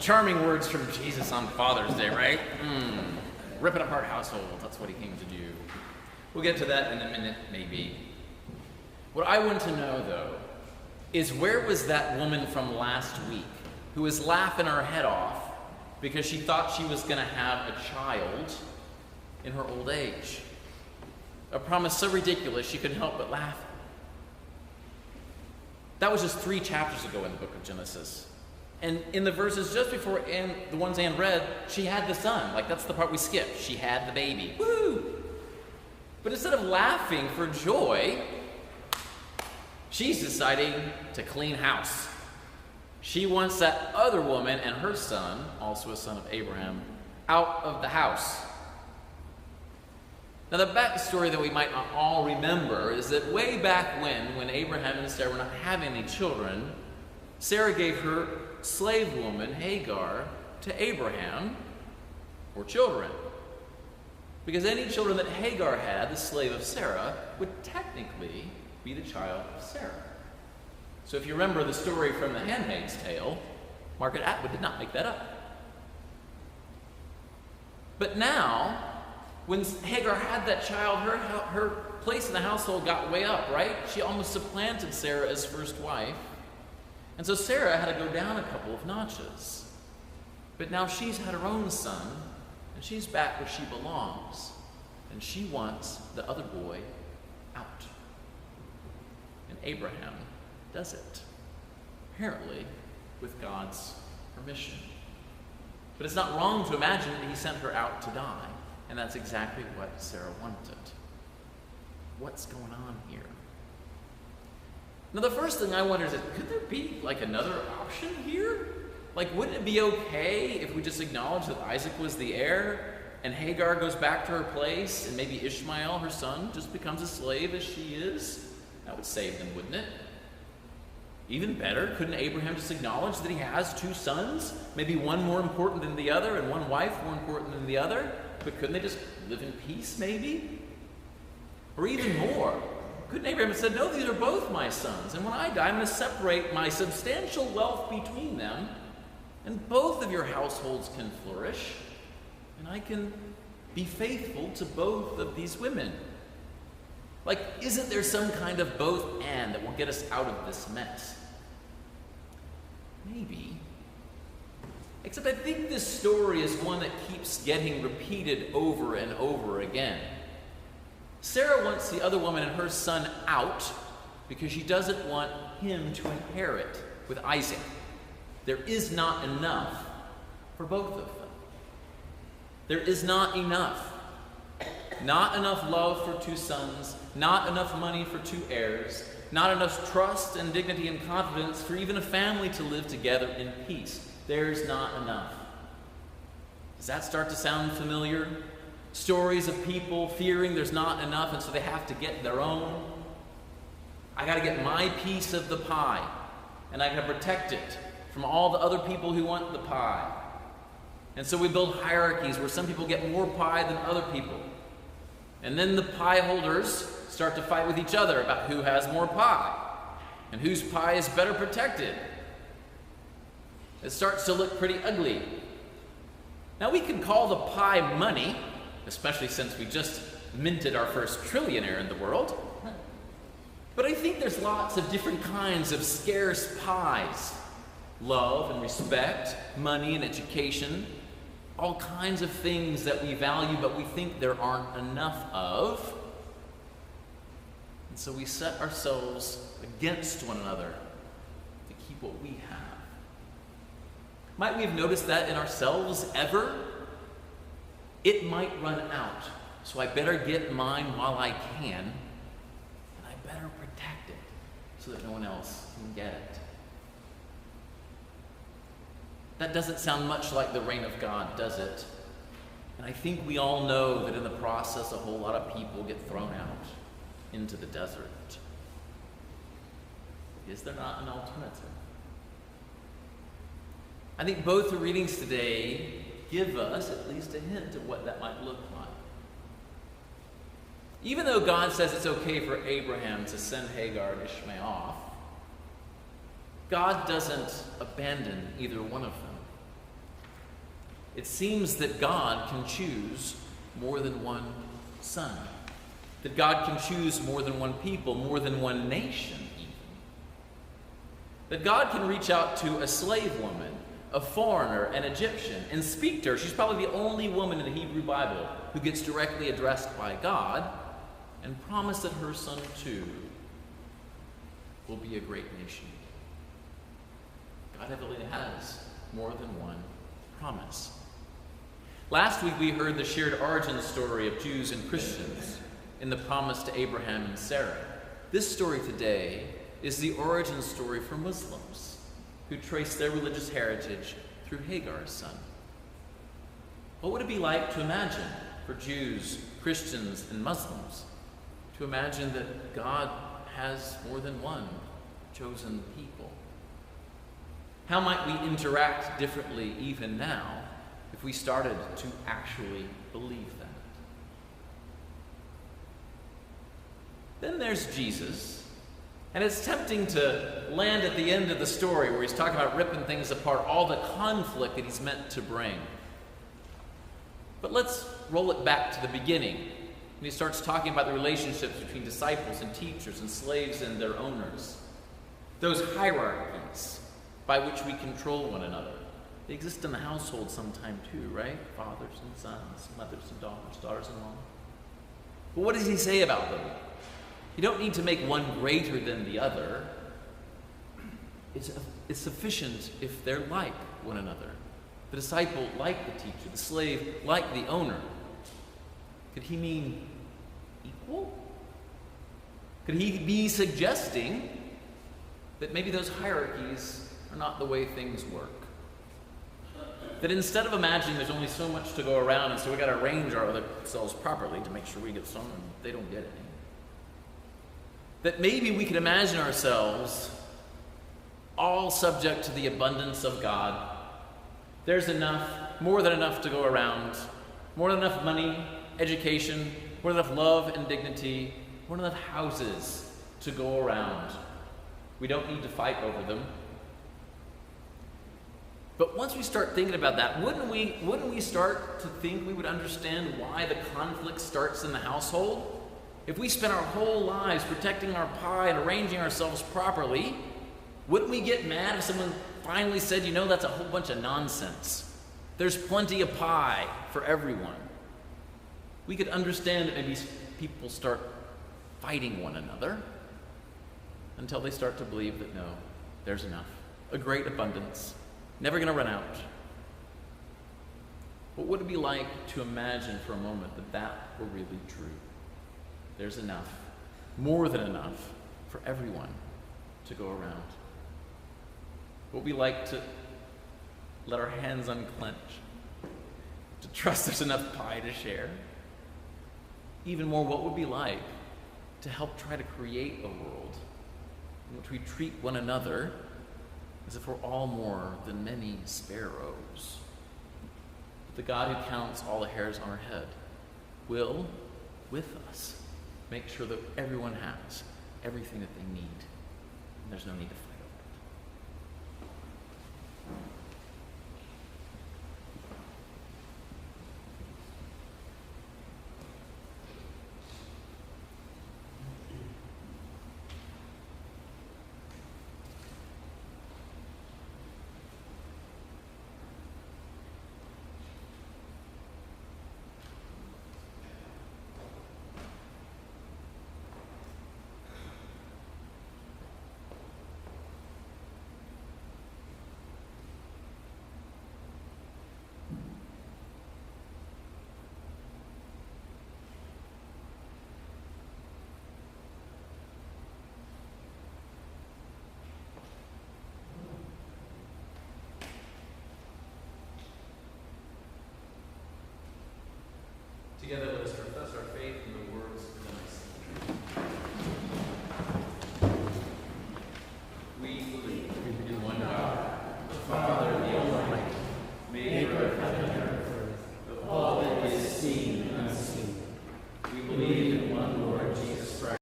charming words from Jesus on Father's Day, right? Rip it apart household, that's what he came to do. We'll get to that in a minute, maybe. What I want to know, though, is where was that woman from last week who was laughing her head off because she thought she was going to have a child in her old age? A promise so ridiculous she couldn't help but laugh. That was just 3 chapters ago in the book of Genesis. And in the verses just before the ones Anne read, she had the son. Like, that's the part we skipped. She had the baby. Woo! But instead of laughing for joy, she's deciding to clean house. She wants that other woman and her son, also a son of Abraham, out of the house. Now, the backstory that we might not all remember is that way back when Abraham and Sarah were not having any children, Sarah gave her slave woman, Hagar, to Abraham for children. Because any children that Hagar had, the slave of Sarah, would technically be the child of Sarah. So if you remember the story from The Handmaid's Tale, Margaret Atwood did not make that up. But now, when Hagar had that child, her place in the household got way up, right? She almost supplanted Sarah as first wife. And so Sarah had to go down a couple of notches. But now she's had her own son, and she's back where she belongs. And she wants the other boy out. And Abraham does it, apparently with God's permission. But it's not wrong to imagine that he sent her out to die. And that's exactly what Sarah wanted. What's going on here? Now, the first thing I wonder is, could there be like another option here? Like, wouldn't it be okay if we just acknowledge that Isaac was the heir and Hagar goes back to her place and maybe Ishmael, her son, just becomes a slave as she is? That would save them, wouldn't it? Even better, couldn't Abraham just acknowledge that he has 2 sons? Maybe one more important than the other and one wife more important than the other? But couldn't they just live in peace, maybe? Or even more, couldn't Abraham have said, no, these are both my sons, and when I die, I'm going to separate my substantial wealth between them, and both of your households can flourish, and I can be faithful to both of these women. Like, isn't there some kind of both and that will get us out of this mess? Maybe. Except I think this story is one that keeps getting repeated over and over again. Sarah wants the other woman and her son out because she doesn't want him to inherit with Isaac. There is not enough for both of them. There is not enough. Not enough love for 2 sons, not enough money for 2 heirs, not enough trust and dignity and confidence for even a family to live together in peace. There's not enough. Does that start to sound familiar? Stories of people fearing there's not enough, and so they have to get their own. I got to get my piece of the pie, and I got to protect it from all the other people who want the pie. And so we build hierarchies where some people get more pie than other people. And then the pie holders start to fight with each other about who has more pie and whose pie is better protected. It starts to look pretty ugly. Now, we can call the pie money, especially since we just minted our first trillionaire in the world. But I think there's lots of different kinds of scarce pies. Love and respect, money and education, all kinds of things that we value but we think there aren't enough of. And so we set ourselves against one another to keep what we have. Might we have noticed that in ourselves ever? It might run out, so I better get mine while I can, and I better protect it so that no one else can get it. That doesn't sound much like the reign of God, does it? And I think we all know that in the process a whole lot of people get thrown out into the desert. Is there not an alternative? I think both the readings today give us at least a hint of what that might look like. Even though God says it's okay for Abraham to send Hagar and Ishmael off, God doesn't abandon either one of them. it seems that God can choose more than one son. That God can choose more than one people, more than one nation even. That God can reach out to a slave woman, a foreigner, an Egyptian, and speak to her. She's probably the only woman in the Hebrew Bible who gets directly addressed by God, and promise that her son too will be a great nation. God evidently has more than one promise. Last week we heard the shared origin story of Jews and Christians in the promise to Abraham and Sarah. This story today is the origin story for Muslims who trace their religious heritage through Hagar's son. What would it be like to imagine for Jews, Christians, and Muslims to imagine that God has more than one chosen people? How might we interact differently even now if we started to actually believe that? Then there's Jesus, and it's tempting to land at the end of the story where he's talking about ripping things apart, all the conflict that he's meant to bring. But let's roll it back to the beginning, when he starts talking about the relationships between disciples and teachers and slaves and their owners. Those hierarchies by which we control one another. They exist in the household sometime too, right? Fathers and sons, mothers and daughters, daughters-in-law. But what does he say about them? You don't need to make one greater than the other. It's sufficient if they're like one another. The disciple like the teacher, the slave like the owner. Could he mean equal? Could he be suggesting that maybe those hierarchies are not the way things work? That instead of imagining there's only so much to go around, and so we got to arrange ourselves properly to make sure we get some and they don't get any. That maybe we could imagine ourselves all subject to the abundance of God. There's enough, more than enough to go around, more than enough money, education, more than enough love and dignity, more than enough houses to go around. We don't need to fight over them. But once we start thinking about that, wouldn't we start to think we would understand why the conflict starts in the household? If we spend our whole lives protecting our pie and arranging ourselves properly, wouldn't we get mad if someone finally said, you know, that's a whole bunch of nonsense. There's plenty of pie for everyone. We could understand that maybe people start fighting one another until they start to believe that no, there's enough. A great abundance. Never going to run out. What would it be like to imagine for a moment that that were really true? There's enough, more than enough, for everyone to go around. What would it be like to let our hands unclench, to trust there's enough pie to share? Even more, what would it be like to help try to create a world in which we treat one another as if we're all more than many sparrows? But the God who counts all the hairs on our head will, with us, make sure that everyone has everything that they need, and there's no need to fight.